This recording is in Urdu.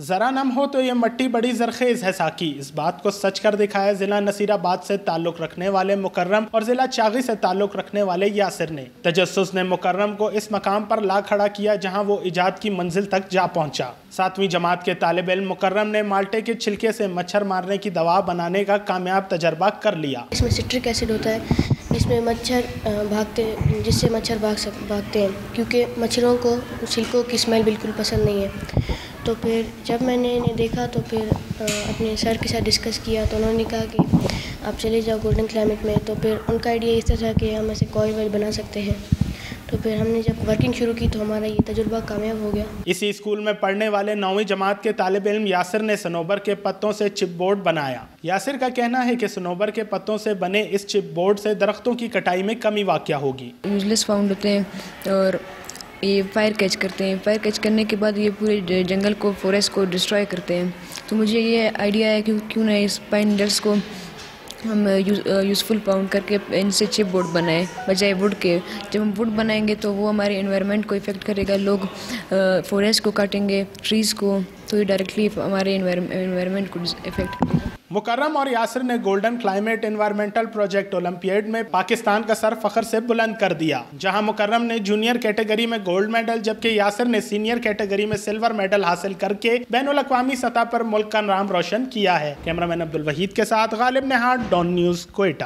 ذرا نم ہو تو یہ مٹی بڑی زرخیز ہے ساکی، اس بات کو سچ کر دکھایا ضلع نصیر آباد سے تعلق رکھنے والے مکرم اور ضلع چاغی سے تعلق رکھنے والے یاسر نے۔ تجسس نے مکرم کو اس مقام پر لا کھڑا کیا جہاں وہ ایجاد کی منزل تک جا پہنچا۔ 7ویں جماعت کے طالب علم مکرم نے مالٹے کے چھلکے سے مچھر مارنے کی دوا بنانے کا کامیاب تجربہ کر لیا۔ اس میں سٹرک ایسڈ ہوتا ہے، اس میں مچھر بھاگتے جس سے مچھر بھاگتے ہیں، کیونکہ مچھروں کو چھلکوں کی اسمیل بالکل پسند نہیں ہے۔ تو پھر جب میں نے انہیں دیکھا تو پھر اپنے سر کے ساتھ ڈسکس کیا تو انہوں نے کہا کہ آپ چلے جاؤ گولڈن کلائمیٹ میں۔ تو پھر ان کا آئیڈیا اس طرح تھا کہ ہم ایسے کوئل وائل بنا سکتے ہیں۔ تو پھر ہم نے جب ورکنگ شروع کی تو ہمارا یہ تجربہ کامیاب ہو گیا۔ اسی اسکول میں پڑھنے والے 9ویں جماعت کے طالب علم یاسر نے صنوبر کے پتوں سے چپ بورڈ بنایا۔ یاسر کا کہنا ہے کہ صنوبر کے پتوں سے بنے اس چپ بورڈ سے درختوں کی کٹائی میں کمی واقع ہوگی۔ یوزلیس فاؤنڈ ہوتے ہیں اور یہ فائر کیچ کرتے ہیں۔ فائر کیچ کرنے کے بعد یہ پورے جنگل کو، فوریسٹ کو ڈسٹرائے کرتے ہیں۔ تو مجھے یہ آئیڈیا ہے کہ کیوں نہ اس پائن نیڈلز کو ہم یوزفل پاؤنڈ کر کے ان سے چپ بورڈ بنائیں بجائے ووڈ کے۔ جب ہم ووڈ بنائیں گے تو وہ ہمارے انوائرمنٹ کو افیکٹ کرے گا، لوگ فوریسٹ کو کاٹیں گے، ٹریز کو، تو یہ ڈائریکٹلی ہمارے انوائرمنٹ کو افیکٹ کرے گا۔ مکرم اور یاسر نے golden climate environmental project olympiad میں پاکستان کا سر فخر سے بلند کر دیا، جہاں مکرم نے جونیئر کیٹیگری میں گولڈ میڈل جبکہ یاسر نے سینئر کیٹیگری میں سلور میڈل حاصل کر کے بین الاقوامی سطح پر ملک کا نام روشن کیا ہے۔ کیمرہ مین عبدالوحید کے ساتھ غالب نہاد، ڈان نیوز، کوئٹہ۔